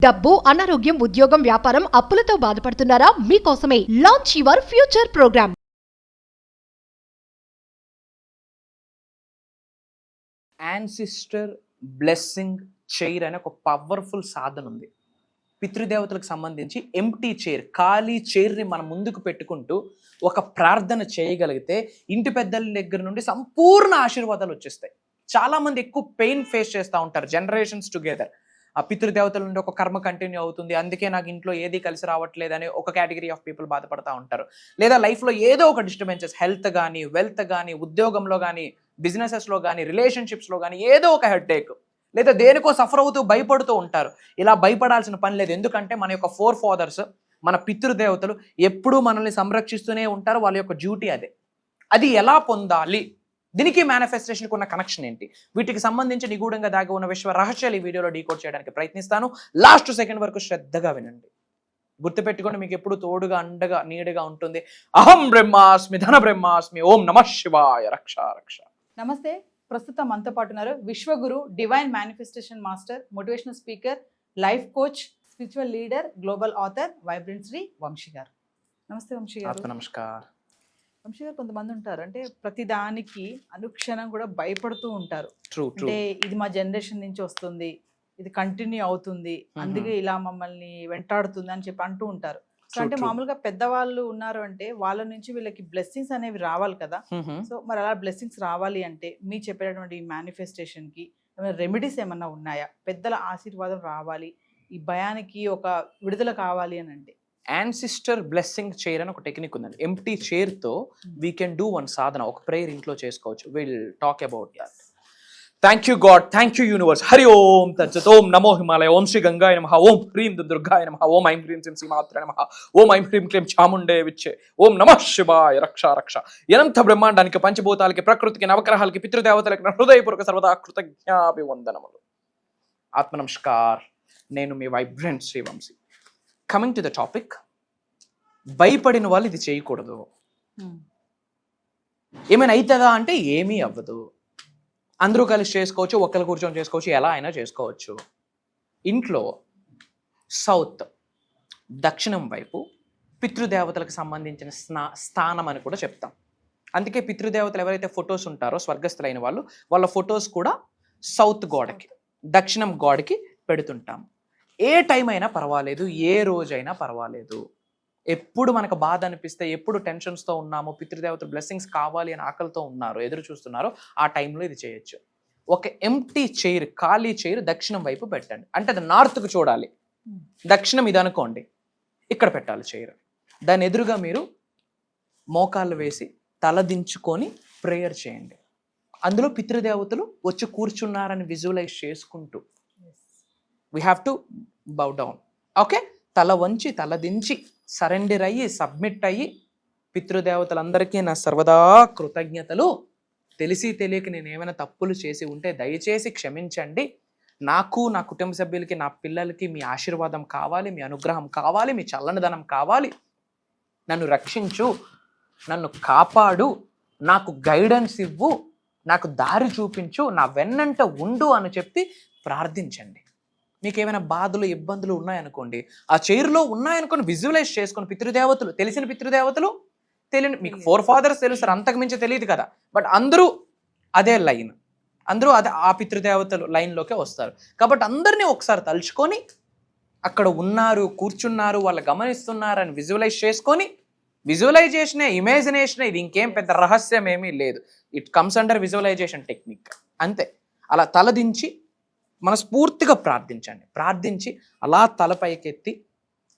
డబ్బు, అనారోగ్యం, ఉద్యోగం, వ్యాపారం, అప్పులతో బాధపడుతున్నారా? మీకోసమే launch your future programme. Ancestor blessing chair అనే ఒక పవర్ఫుల్ సాధన ఉంది. పితృదేవతలకు సంబంధించి ఎంప్టీ చైర్, ఖాళీ చైర్ని మనం ముందుకు పెట్టుకుంటూ ఒక ప్రార్థన చేయగలిగితే ఇంటి పెద్దల దగ్గర నుండి సంపూర్ణ ఆశీర్వాదాలు వచ్చేస్తాయి. చాలామంది ఎక్కువ పెయిన్ ఫేస్ చేస్తూ ఉంటారు జనరేషన్స్ టుగెదర్. ఆ పితృదేవతల నుండి ఒక కర్మ కంటిన్యూ అవుతుంది, అందుకే నాకు ఇంట్లో ఏది కలిసి రావట్లేదని ఒక కేటగిరీ ఆఫ్ పీపుల్ బాధపడతా ఉంటారు. లేదా లైఫ్లో ఏదో ఒక డిస్టర్బెన్సెస్, హెల్త్ కానీ, వెల్త్ కానీ, ఉద్యోగంలో కానీ, బిజినెసెస్లో కానీ, రిలేషన్షిప్స్లో కానీ ఏదో ఒక హెడ్ఏక్, లేదా దేనికో సఫర్ అవుతూ భయపడుతూ ఉంటారు. ఇలా భయపడాల్సిన పని లేదు. ఎందుకంటే మన యొక్క ఫోర్ ఫాదర్స్, మన పితృదేవతలు ఎప్పుడూ మనల్ని సంరక్షిస్తూనే ఉంటారు. వాళ్ళ యొక్క డ్యూటీ అదే. అది ఎలా పొందాలి, దీనికి మేనిఫెస్టేషన్కి ఉన్న కనెక్షన్ ఏంటి, వీటికి సంబంధించి నిగూఢంగా దాగి ఉన్న విశ్వ రహస్యాలు ఈ వీడియోలో డీకోడ్ చేయడానికి ప్రయత్నిస్తాను. లాస్ట్ సెకండ్ వరకు శ్రద్ధగా వినండి. గుర్తుపెట్టుకోండి, మీకు ఎప్పుడు తోడుగా, అండగా, నీడగా ఉంటుంది. అహం బ్రహ్మాస్మి, ధన బ్రహ్మాస్మి, ఓం నమః శివాయ, రక్ష రక్ష. నమస్తే. ప్రస్తుతం మనతో పాటు ఉన్నారు విశ్వగురు, divine manifestation master, motivational speaker, life coach, spiritual leader, global author, vibrant Shri Vamsi garu. నమస్తే వంశీ గారు. నమస్కారం వంశీ గారు. కొంతమంది ఉంటారు, అంటే ప్రతి దానికి అనుక్షణం కూడా భయపడుతూ ఉంటారు. అంటే ఇది మా జనరేషన్ నుంచి వస్తుంది, ఇది కంటిన్యూ అవుతుంది, అందుకే ఇలా మమ్మల్ని వెంటాడుతుంది అని చెప్పి అంటూ ఉంటారు. సో అంటే మామూలుగా పెద్దవాళ్ళు ఉన్నారు అంటే వాళ్ళ నుంచి వీళ్ళకి బ్లెస్సింగ్స్ అనేవి రావాలి కదా. సో మరి అలా బ్లెస్సింగ్స్ రావాలి అంటే మీ చెప్పేటటువంటి మేనిఫెస్టేషన్ కి ఏమైనా రెమెడీస్ ఏమన్నా ఉన్నాయా? పెద్దల ఆశీర్వాదం రావాలి, ఈ భయానికి ఒక విడుదల కావాలి అని అంటే యాన్సిస్టర్ బ్లెస్సింగ్ చైర్ అని ఒక టెక్నిక్ ఉందండి. ఎంప్టీ చైర్ తో వీ కెన్ డూ వన్ సాధన, ఒక ప్రేయర్ ఇంట్లో చేసుకోవచ్చు. Will talk about that. Thank you God, thank you universe. Hari ఓం తత్సత్. ఓం నమో హిమాలయ, ఓం శ్రీ గంగాయ నమః, ఓం హ్రీం దుర్గాయ నమః, ఓం ఐం హ్రీం శ్రీం శ్రీమాత్రే నమః, ఓం ఐం హ్రీం క్లీం చాముండే విచ్చే, ఓం నమః శివాయ, రక్ష రక్ష. అనంత బ్రహ్మాండానికి, పంచభూతాలకి, ప్రకృతికి, నవగ్రహాలకి, పితృదేవతలకి నా హృదయపూర్వక సర్వదా కృతజ్ఞాభివందనములు. ఆత్మ నమస్కార్. నేను మీ vibrant Shri Vamsi. Coming to the topic, భయపడిన వాళ్ళు ఇది చేయకూడదు. ఏమైనా అవుతుందా అంటే ఏమీ అవ్వదు. అందరూ కలిసి చేసుకోవచ్చు, ఒక్కరు కూర్చొని చేసుకోవచ్చు, ఎలా అయినా చేసుకోవచ్చు. ఇంట్లో సౌత్, దక్షిణం వైపు పితృదేవతలకు సంబంధించిన స్థానం అని కూడా చెప్తాం. అందుకే పితృదేవతలు ఎవరైతే ఫొటోస్ ఉంటారో స్వర్గస్థులైన వాళ్ళు, వాళ్ళ ఫొటోస్ కూడా సౌత్ గోడకి, దక్షిణం గోడకి పెడుతుంటాం. ఏ టైం అయినా పర్వాలేదు, ఏ రోజైనా పర్వాలేదు. ఎప్పుడు మనకు బాధ అనిపిస్తే, ఎప్పుడు టెన్షన్స్తో ఉన్నామో, పితృదేవతలు బ్లెస్సింగ్స్ కావాలి అని ఆకలితో ఉన్నారు, ఎదురు చూస్తున్నారో, ఆ టైంలో ఇది చేయొచ్చు. ఒక ఎంప్టీ చైర్, ఖాళీ చైర్ దక్షిణం వైపు పెట్టండి. అంటే అది నార్త్కు చూడాలి. దక్షిణం ఇది అనుకోండి, ఇక్కడ పెట్టాలి చైర్. దాని ఎదురుగా మీరు మోకాళ్ళు వేసి తలదించుకొని ప్రేయర్ చేయండి. అందులో పితృదేవతలు వచ్చి కూర్చున్నారని విజువలైజ్ చేసుకుంటూ, we have to bow down. Okay, తల వంచి, తల దించి, సరెండర్ అయ్యి, సబ్మిట్ అయ్యి, పితృదేవతలందరికీ నా సర్వదా కృతజ్ఞతలు. తెలిసి తెలియక నేను ఏమైనా తప్పులు చేసి ఉంటే దయచేసి క్షమించండి. నాకు, నా కుటుంబ సభ్యులకి, నా పిల్లలకి మీ ఆశీర్వాదం కావాలి, మీ అనుగ్రహం కావాలి, మీ చల్లనిదనం కావాలి. నన్ను రక్షించు, నన్ను కాపాడు, నాకు గైడెన్స్ ఇవ్వు, నాకు దారి చూపించు, నా వెన్నంట ఉండు అని చెప్పి ప్రార్థించండి. మీకు ఏమైనా బాధలు, ఇబ్బందులు ఉన్నాయనుకోండి, ఆ చైర్లో ఉన్నాయనుకోని విజువలైజ్ చేసుకొని, పితృదేవతలు, తెలిసిన పితృదేవతలు, తెలియని, మీకు ఫోర్ ఫాదర్స్ తెలుస్తారు, అంతకుమించి తెలియదు కదా, బట్ అందరూ అదే లైన్, అందరూ అదే ఆ పితృదేవతలు లైన్లోకే వస్తారు. కాబట్టి అందరినీ ఒకసారి తలుచుకొని, అక్కడ ఉన్నారు, కూర్చున్నారు, వాళ్ళు గమనిస్తున్నారు అని విజువలైజ్ చేసుకొని, విజువలైజేషనే, ఇమాజినేషనే, ఇది ఇంకేం పెద్ద రహస్యం ఏమీ లేదు. It comes under visualisation technique, అంతే. అలా తలదించి మనస్ఫూర్తిగా ప్రార్థించండి. ప్రార్థించి అలా తలపైకెత్తి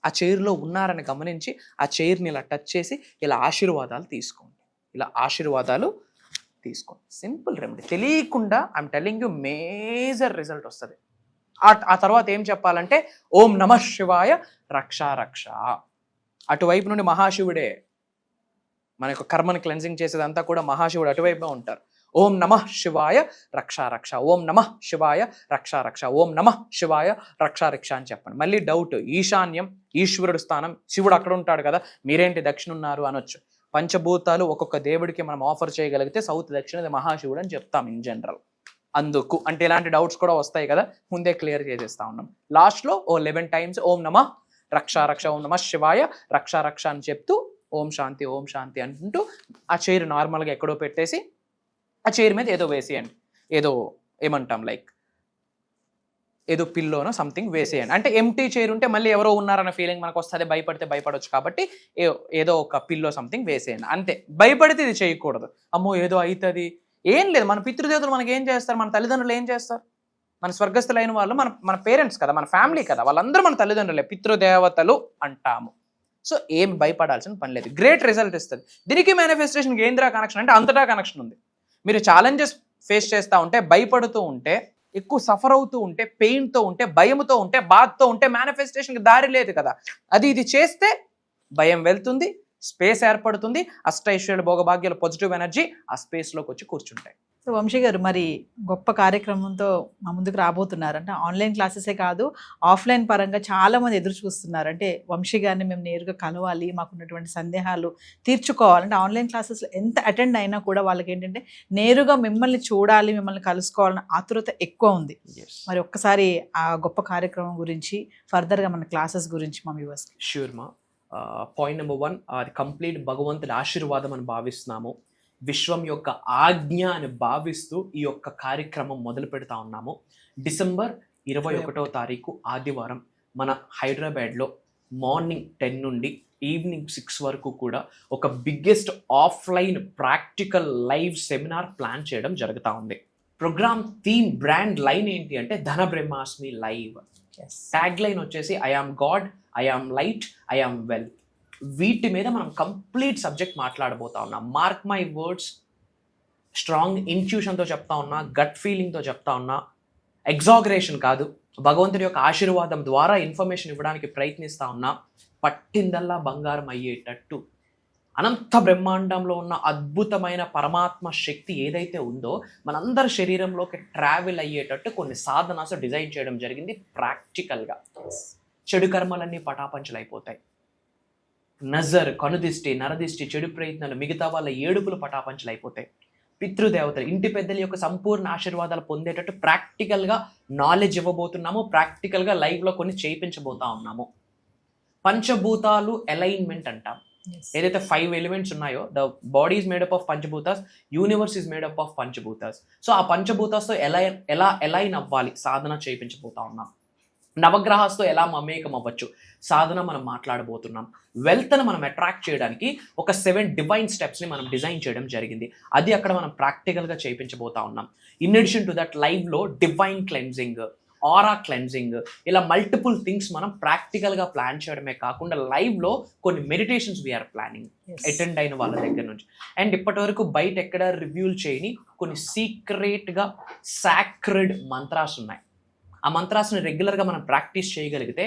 ఆ చైర్లో ఉన్నారని గమనించి ఆ చైర్ని ఇలా టచ్ చేసి ఇలా ఆశీర్వాదాలు తీసుకోండి. ఇలా ఆశీర్వాదాలు తీసుకోండి. Simple remedy. తెలియకుండా I'm telling you, major result వస్తుంది. ఆ తర్వాత ఏం చెప్పాలంటే, ఓం నమః శివాయ, రక్ష రక్ష. అటువైపు నుండి మహాశివుడే మన యొక్క కర్మని క్లెన్జింగ్ చేసేదంతా కూడా మహాశివుడు అటువైపుగా ఉంటారు. ఓం నమః శివాయ, రక్ష రక్ష, ఓం నమః శివాయ, రక్ష రక్ష, ఓం నమః శివాయ, రక్ష రక్ష అని చెప్పండి. మళ్ళీ డౌట్, ఈశాన్యం, ఈశ్వరుడు స్థానం, శివుడు అక్కడ ఉంటాడు కదా, మీరేంటి దక్షిణ ఉన్నారు అనొచ్చు. పంచభూతాలు ఒక్కొక్క దేవుడికి మనం ఆఫర్ చేయగలిగితే సౌత్, దక్షిణ, మహాశివుడు అని చెప్తాం ఇన్ జనరల్. అందుకు అంటే ఇలాంటి డౌట్స్ కూడా వస్తాయి కదా, ముందే క్లియర్ చేసేస్తా ఉన్నాం. లాస్ట్లో ఓ 11 times ఓం నమః రక్ష రక్ష, ఓం నమః శివాయ రక్ష రక్ష అని చెప్తూ ఓం శాంతి అంటుంటూ ఆ చైర్ నార్మల్గా ఎక్కడో పెట్టేసి ఆ చైర్ మీద ఏదో వేసేయండి, ఏదో ఏమంటాం లైక్ ఏదో పిల్లోనో సంథింగ్ వేసేయండి. అంటే ఎంటీ చైర్ ఉంటే మళ్ళీ ఎవరో ఉన్నారన్న ఫీలింగ్ మనకు వస్తుంది, భయపడితే భయపడవచ్చు కాబట్టి ఏదో ఒక పిల్లో సంథింగ్ వేసేయండి అంతే. భయపడితే ఇది చేయకూడదు, అమ్మో ఏదో అవుతుంది ఏం లేదు. మన పితృదేవతలు మనకి ఏం చేస్తారు, మన తల్లిదండ్రులు ఏం చేస్తారు, మన స్వర్గస్థులైన వాళ్ళు మన పేరెంట్స్ కదా, మన ఫ్యామిలీ కదా, వాళ్ళందరూ మన తల్లిదండ్రులే, పితృదేవతలు అంటాము. సో ఏం భయపడాల్సిన పని లేదు, గ్రేట్ రిజల్ట్ ఇస్తుంది. దీనికి మేనిఫెస్టేషన్కి ఏంద్రా కనెక్షన్ అంటే అంతటా కనెక్షన్ ఉంది. మీరు ఛాలెంజెస్ ఫేస్ చేస్తూ ఉంటే, భయపడుతూ ఉంటే, ఎక్కువ సఫర్ అవుతూ ఉంటే, పెయిన్తో ఉంటే, భయంతో ఉంటే, బాధతో ఉంటే మేనిఫెస్టేషన్కి దారి లేదు కదా. ఇది చేస్తే భయం వెళ్తుంది, స్పేస్ ఏర్పడుతుంది, అష్టైశ్వర్యాలు భోగభాగ్యాలు పాజిటివ్ ఎనర్జీ ఆ స్పేస్లోకి వచ్చి కూర్చుంటాయి. సో వంశీ గారు మరి గొప్ప కార్యక్రమంతో మా ముందుకు రాబోతున్నారు. అంటే ఆన్లైన్ క్లాసెసే కాదు, ఆఫ్లైన్ పరంగా చాలామంది ఎదురు చూస్తున్నారు. అంటే వంశీ గారిని మేము నేరుగా కలవాలి, మాకున్నటువంటి సందేహాలు తీర్చుకోవాలంటే ఆన్లైన్ క్లాసెస్లో ఎంత అటెండ్ అయినా కూడా వాళ్ళకి ఏంటంటే నేరుగా మిమ్మల్ని చూడాలి, మిమ్మల్ని కలుసుకోవాలన్న ఆతురత ఎక్కువ ఉంది. మరి ఒక్కసారి ఆ గొప్ప కార్యక్రమం గురించి, ఫర్దర్గా మన క్లాసెస్ గురించి మా వ్యూవర్స్కి. ష్యూర్ మా. పాయింట్ నెంబర్ 1, అది కంప్లీట్ భగవంతుడి ఆశీర్వాదం అని భావిస్తున్నాము, విశ్వం యొక్క ఆజ్ఞ అని భావిస్తూ ఈ యొక్క కార్యక్రమం మొదలు పెడతా ఉన్నాము. డిసెంబర్ 21వ తారీఖు ఆదివారం మన హైదరాబాద్లో మార్నింగ్ 10 నుండి ఈవినింగ్ 6 వరకు కూడా ఒక biggest offline practical live seminar plan చేయడం జరుగుతూ ఉంది. ప్రోగ్రామ్ థీమ్ బ్రాండ్ లైన్ ఏంటి అంటే Dhana Brahmasmi live. Tag line వచ్చేసి I am God, I am light, I am wealth. వీటి మీద మనం కంప్లీట్ సబ్జెక్ట్ మాట్లాడబోతా ఉన్నాం. మార్క్ మై వర్డ్స్, స్ట్రాంగ్ ఇంట్యూషన్తో చెప్తా ఉన్నా, గట్ ఫీలింగ్తో చెప్తా ఉన్నా, ఎగ్జాగరేషన్ కాదు, భగవంతుడి యొక్క ఆశీర్వాదం ద్వారా ఇన్ఫర్మేషన్ ఇవ్వడానికి ప్రయత్నిస్తా ఉన్నా. పట్టిందల్లా బంగారం అయ్యేటట్టు అనంత బ్రహ్మాండంలో ఉన్న అద్భుతమైన పరమాత్మ శక్తి ఏదైతే ఉందో మనందరి శరీరంలోకి ట్రావెల్ అయ్యేటట్టు కొన్ని సాధనాలు డిజైన్ చేయడం జరిగింది ప్రాక్టికల్గా. చెడు కర్మలన్నీ పటాపంచలైపోతాయి. నజర్, కనుదిష్టి, నరదిష్టి, చెడు ప్రయత్నాలు, మిగతా వాళ్ళ ఏడుపులు పటాపంచలైపోతాయి. పితృదేవతలు, ఇంటి పెద్దల యొక్క సంపూర్ణ ఆశీర్వాదాలు పొందేటట్టు ప్రాక్టికల్గా నాలెడ్జ్ ఇవ్వబోతున్నాము. ప్రాక్టికల్గా లైవ్లో కొన్ని చేయించబోతా ఉన్నాము. పంచభూతాలు అలైన్మెంట్ అంటాం. ఏదైతే 5 ఎలిమెంట్స్ ఉన్నాయో, the body is made up of panchabhutas, universe is made up of panchabhutas. So ఆ పంచభూతాస్తో ఎలా అలైన్ అవ్వాలి సాధన చేయించబోతా ఉన్నాం. నవగ్రహాస్తో ఎలా మమేకం అవ్వచ్చు సాధన మనం మాట్లాడబోతున్నాం. వెల్త్ని మనం అట్రాక్ట్ చేయడానికి ఒక 7 డివైన్ స్టెప్స్ని మనం డిజైన్ చేయడం జరిగింది. అది అక్కడ మనం ప్రాక్టికల్గా చేయించబోతా ఉన్నాం. ఇన్ అడిషన్ టు దట్ లైవ్లో డివైన్ క్లెన్జింగ్, ఆరా క్లెన్జింగ్, ఇలా మల్టిపుల్ థింగ్స్ మనం ప్రాక్టికల్గా ప్లాన్ చేయడమే కాకుండా లైవ్లో కొన్ని మెడిటేషన్స్ వీఆర్ ప్లానింగ్ అటెండ్ అయిన వాళ్ళ దగ్గర నుంచి. అండ్ ఇప్పటి వరకు బయట ఎక్కడ రివ్యూలు చేయని కొన్ని సీక్రెట్గా సాక్రెడ్ మంత్రాస్ ఉన్నాయి. ఆ మంత్రాస్ని రెగ్యులర్గా మనం ప్రాక్టీస్ చేయగలిగితే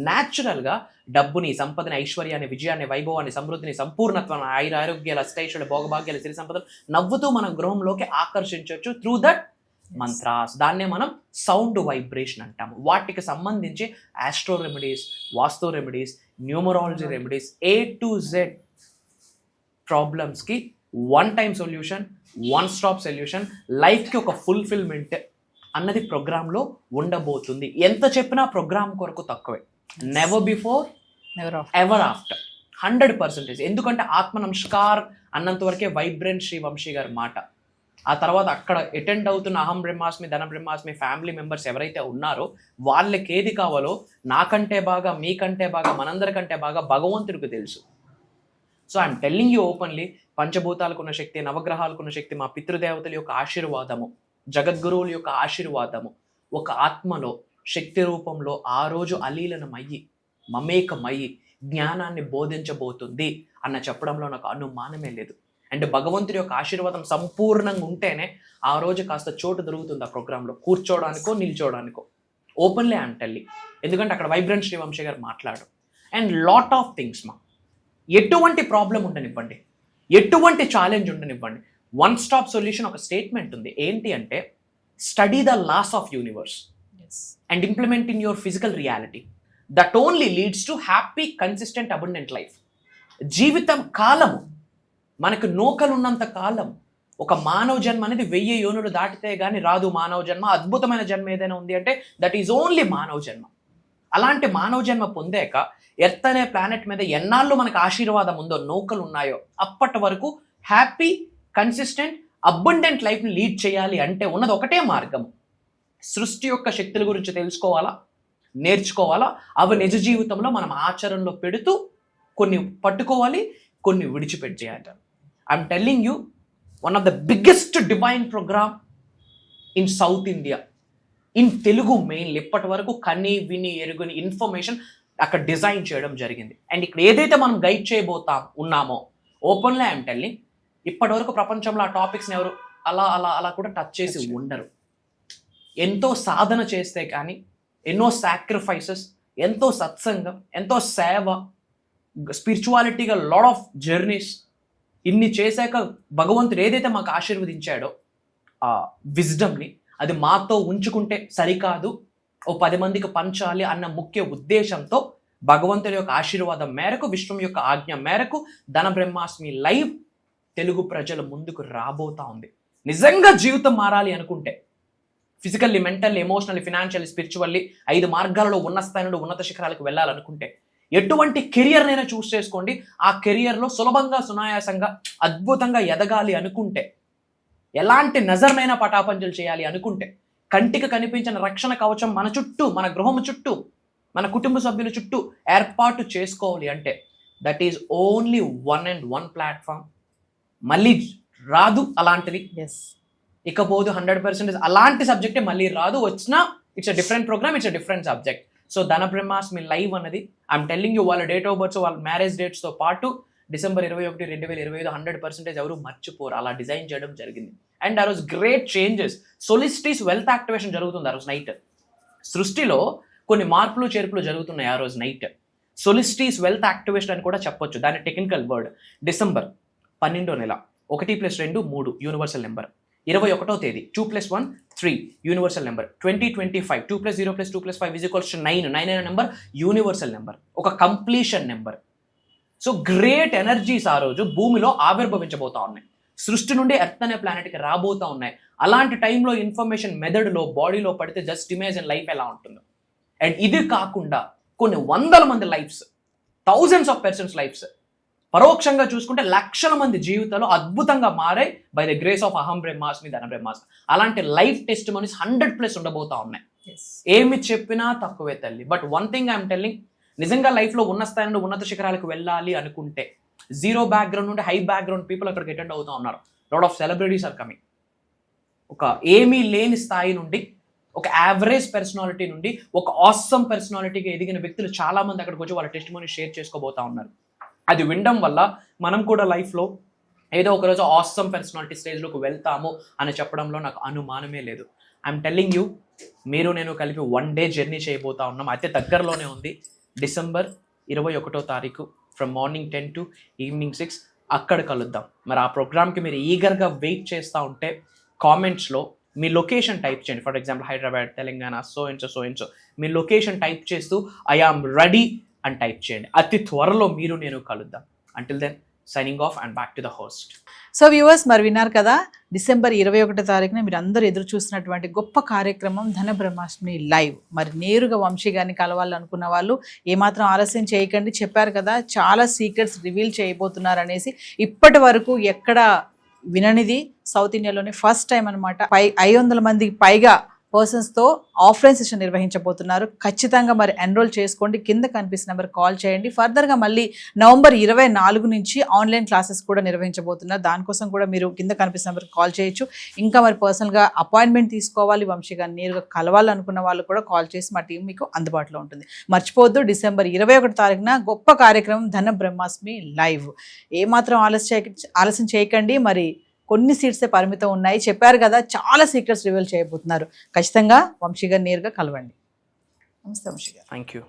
న్యాచురల్గా డబ్బుని, సంపదని, ఐశ్వర్యాన్ని, విజయాన్ని, వైభవాన్ని, సమృద్ధిని, సంపూర్ణత్వాన్ని, ఆరోగ్యాలు, అష్టైశ్వర్యాలు, భోగభాగ్యాలు, సిరి సంపదలు నవ్వుతూ మన గృహంలోకి ఆకర్షించవచ్చు త్రూ దట్ మంత్రాస్. దాన్నే మనం సౌండ్ వైబ్రేషన్ అంటాము. వాటికి సంబంధించి astro remedies, vaastu remedies, numerology remedies, A to Z ప్రాబ్లమ్స్కి 1 time సొల్యూషన్, 1 stop సొల్యూషన్, లైఫ్కి ఒక ఫుల్ఫిల్మెంట్ అన్నది ప్రోగ్రాంలో ఉండబోతుంది. ఎంత చెప్పినా ప్రోగ్రామ్ కొరకు తక్కువే. Never before, ever after, 100%. ఎందుకంటే ఆత్మ నమస్కార్ అన్నంత వరకే వైబ్రెంట్ శ్రీ వంశీ గారి మాట. ఆ తర్వాత అక్కడ అటెండ్ అవుతున్న అహం బ్రహ్మాస్మి, ధన బ్రహ్మాస్మి ఫ్యామిలీ మెంబర్స్ ఎవరైతే ఉన్నారో వాళ్ళకి ఏది కావాలో నాకంటే బాగా, మీకంటే బాగా, మనందరికంటే బాగా భగవంతుడికి తెలుసు. So I'm telling you openly, పంచభూతాలకున్న శక్తి, నవగ్రహాలకున్న శక్తి, మా పితృదేవతల యొక్క ఆశీర్వాదము, జగద్గురువుల యొక్క ఆశీర్వాదము ఒక ఆత్మలో శక్తి రూపంలో ఆ రోజు అలీలనమయ్యి మమేకమయ్యి జ్ఞానాన్ని బోధించబోతుంది అన్న చెప్పడంలో నాకు అనుమానమే లేదు. అండ్ భగవంతుడి యొక్క ఆశీర్వాదం సంపూర్ణంగా ఉంటేనే ఆ రోజు కాస్త చోటు దొరుకుతుంది ఆ ప్రోగ్రాంలో, కూర్చోవడానికో నిల్చోవడానికో. ఓపెన్లీ ఐఎమ్ టెల్లింగ్, ఎందుకంటే అక్కడ వైబ్రెంట్ శ్రీవంశీ గారు మాట్లాడు. అండ్ లాట్ ఆఫ్ థింగ్స్ మా, ఎటువంటి ప్రాబ్లం ఉండనివ్వండి, ఎటువంటి ఛాలెంజ్ ఉండనివ్వండి, 1 stop సొల్యూషన్ ఒక స్టేట్మెంట్ ఉంది. ఏంటి అంటే study the laws of universe and implement in your physical reality. That only leads to happy, consistent, abundant life. జీవితం కాలము మనకు నూకలున్నంత కాలం ఒక మానవ జన్మ అనేది 1000 యోనులు దాటితే గానీ రాదు మానవ జన్మ. అద్భుతమైన జన్మ ఏదైనా ఉంది అంటే దట్ ఈజ్ ఓన్లీ మానవ జన్మ. అలాంటి మానవ జన్మ పొందాక ఎర్త్ అనే ప్లానెట్ మీద ఎన్నాళ్ళు మనకు ఆశీర్వాదం ఉందో, నౌకలు ఉన్నాయో, అప్పటి వరకు హ్యాపీ, కన్సిస్టెంట్, అబండెంట్ లైఫ్ని లీడ్ చేయాలి అంటే ఉన్నది ఒకటే మార్గం. సృష్టి యొక్క శక్తుల గురించి తెలుసుకోవాలా, నేర్చుకోవాలా, అవి నిజ జీవితంలో మనం ఆచరణలో పెడుతూ కొన్ని పట్టుకోవాలి, కొన్ని విడిచిపెట్టేయాలి. I'm telling you, one of the biggest divine program in South India, in Telugu mainly. ఇప్పటి వరకు కని విని ఎరుగుని ఇన్ఫర్మేషన్ అక్కడ డిజైన్ చేయడం జరిగింది. అండ్ ఇక్కడ ఏదైతే మనం గైడ్ ఉన్నామో ఓపెన్లీ ఐఎమ్ టెల్లింగ్, ఇప్పటి వరకు ప్రపంచంలో ఆ టాపిక్స్ని ఎవరు అలా అలా అలా కూడా టచ్ చేసి ఉండరు. ఎంతో సాధన చేస్తే కానీ, ఎన్నో సాక్రిఫైసెస్, ఎంతో సత్సంగం, ఎంతో సేవ, స్పిరిచువాలిటీగా లాట్ ఆఫ్ జర్నీస్, ఇన్ని చేశాక భగవంతుడు ఏదైతే మాకు ఆశీర్వదించాడో ఆ విజ్డమ్ని అది మాతో ఉంచుకుంటే సరికాదు, ఓ 10 మందికి పంచాలి అన్న ముఖ్య ఉద్దేశంతో భగవంతుడి యొక్క ఆశీర్వాదం మేరకు, విశ్వం యొక్క ఆజ్ఞ మేరకు ధన బ్రహ్మాస్మి లైవ్ తెలుగు ప్రజల ముందుకు రాబోతా ఉంది. నిజంగా జీవితం మారాలి అనుకుంటే, physically, mentally, emotionally, financially, spiritually 5 మార్గాలలో ఉన్న స్థాయి నుండి ఉన్నత శిఖరాలకు వెళ్ళాలనుకుంటే ఎటువంటి కెరియర్నైనా చూస్ చేసుకోండి. ఆ కెరియర్లో సులభంగా, సునాయాసంగా, అద్భుతంగా ఎదగాలి అనుకుంటే, ఎలాంటి నజర్నైనా పటాపంచలు చేయాలి అనుకుంటే, కంటికి కనిపించిన రక్షణ కవచం మన చుట్టూ, మన గృహం చుట్టూ, మన కుటుంబ సభ్యుల చుట్టూ ఏర్పాటు చేసుకోవాలి అంటే that is only 1 and 1 platform. మళ్ళీ రాదు అలాంటిది. ఇకపోతే 100% అలాంటి సబ్జెక్టే మళ్ళీ రాదు. వచ్చినా it's a different programme, it's a different subject. So Dhana Brahmasmi live అన్నది ఐఎమ్ టెల్లింగ్ యూ, వాళ్ళ డేట్ ఆఫ్ బర్త్స్, వాళ్ళ మ్యారేజ్ డేట్స్తో పాటు December 21, 2025 100% ఎవరు మర్చిపోరు. అలా డిజైన్ చేయడం జరిగింది. అండ్ ఆ రోజు great changes, solstice wealth activation జరుగుతుంది ఆ రోజు నైట్. సృష్టిలో కొన్ని మార్పులు చేర్పులు జరుగుతున్నాయి ఆ రోజు నైట్. సొలిస్టిస్ వెల్త్ యాక్టివేషన్ అని కూడా చెప్పొచ్చు, దాని టెక్నికల్ వర్డ్. December 12వ నెల 1 + 2 3 యూనివర్సల్ నెంబర్. 21వ తేదీ 2 + 1 3 యూనివర్సల్ నెంబర్. 2025 2 + 0 + 2 + 5 = 9. 9 అనే నెంబర్ యూనివర్సల్ నెంబర్, ఒక completion number. So great energies ఆ రోజు భూమిలో ఆవిర్భవించబోతా ఉన్నాయి, సృష్టి నుండి ఎర్త్ అనే ప్లానెట్కి రాబోతా ఉన్నాయి. అలాంటి టైంలో ఇన్ఫర్మేషన్ మెదడులో, బాడీలో పడితే జస్ట్ ఇమేజిన్ లైఫ్ ఎలా ఉంటుందో. అండ్ ఇది కాకుండా కొన్ని 100 మంది lives, thousands of persons lives, పరోక్షంగా చూసుకుంటే లక్షల మంది జీవితాలు అద్భుతంగా మారాయి బై ద గ్రేస్ ఆఫ్ అహం బ్రహ్మాస్మి, ధన బ్రహ్మాస్మి. అలాంటి లైఫ్ టెస్ట్ మనీస్ 100+ ఉండబోతా ఉన్నాయి. ఏమి చెప్పినా తక్కువే తల్లి. But one thing I'm telling, నిజంగా లైఫ్లో ఉన్న స్థాయి నుండి ఉన్నత శిఖరాలకు వెళ్ళాలి అనుకుంటే, జీరో బ్యాక్గ్రౌండ్ నుండి హై బ్యాక్గ్రౌండ్ పీపుల్ అక్కడికి అటెండ్ అవుతూ ఉన్నారు. Lot of celebrities are coming. ఒక ఏమీ లేని స్థాయి నుండి, ఒక యావరేజ్ పర్సనాలిటీ నుండి ఒక ఆసమ్ పర్సనాలిటీకి ఎదిగిన వ్యక్తులు చాలా మంది అక్కడికి వచ్చి వాళ్ళ టెస్టిమోనీ షేర్ చేసుకోబోతా ఉన్నారు. అది వినడం వల్ల మనం కూడా లైఫ్లో ఏదో ఒకరోజు ఆసమ్ పర్సనాలిటీ స్టేజ్లోకి వెళ్తాము అని చెప్పడంలో నాకు అనుమానమే లేదు. ఐఎమ్ టెల్లింగ్ యూ, మీరు నేను కలిపి 1 day జర్నీ చేయబోతా ఉన్నాం. అయితే దగ్గరలోనే ఉంది. December 21వ తారీఖు ఫ్రమ్ మార్నింగ్ 10 to ఈవినింగ్ 6 అక్కడ కలుద్దాం. మరి ఆ ప్రోగ్రామ్కి మీరు ఈగర్గా వెయిట్ చేస్తూ ఉంటే కామెంట్స్లో మీ లొకేషన్ టైప్ చేయండి. For example Hyderabad, Telangana, so and so మీ లొకేషన్ టైప్ చేస్తూ ఐ ఆమ్ రెడీ అని టైప్ చేయండి. అతి త్వరలో మీరు నేను కలుద్దాం. Until then signing off and back to the host. So viewers, మరి విన్నారు కదా, December 21వ తారీఖున మీరు అందరూ ఎదురు చూసినటువంటి గొప్ప కార్యక్రమం ధన బ్రహ్మాస్మి లైవ్. మరి నేరుగా వంశీ గారిని కలవాలనుకున్న వాళ్ళు ఏమాత్రం ఆలస్యం చేయకండి. చెప్పారు కదా, చాలా సీక్రెట్స్ రివీల్ చేయబోతున్నారు అనేసి. ఇప్పటి వరకు ఎక్కడ విననిది, సౌత్ ఇండియాలోనే ఫస్ట్ టైం అనమాట. 500 మందికి పైగా పర్సన్స్తో ఆఫ్లైన్ సెషన్ నిర్వహించబోతున్నారు. ఖచ్చితంగా మరి ఎన్రోల్ చేసుకోండి. కింద కనిపిస్తున్న నెంబర్ కాల్ చేయండి. ఫర్దర్గా మళ్ళీ November 24 నుంచి ఆన్లైన్ క్లాసెస్ కూడా నిర్వహించబోతున్నారు. దానికోసం కూడా మీరు కింద కనిపిస్తున్న నెంబర్ కాల్ చేయొచ్చు. ఇంకా మరి పర్సనల్గా అపాయింట్మెంట్ తీసుకోవాలి, వంశీ గారిని నేరుగా కలవాలనుకున్న వాళ్ళు కూడా కాల్ చేసి మా టీం మీకు అందుబాటులో ఉంటుంది. మర్చిపోవద్దు, December 21 తారీఖున గొప్ప కార్యక్రమం ధన బ్రహ్మాస్మి లైవ్. ఏమాత్రం ఆలస్యం చేయకండి. మరి కొన్ని సీట్సే పరిమితం ఉన్నాయి. చెప్పారు కదా, చాలా సీక్రెట్స్ రివీల్ చేయబోతున్నారు. ఖచ్చితంగా వంశీ గారు నేరుగా కలవండి. నమస్తే వంశీ గారు. Thank you.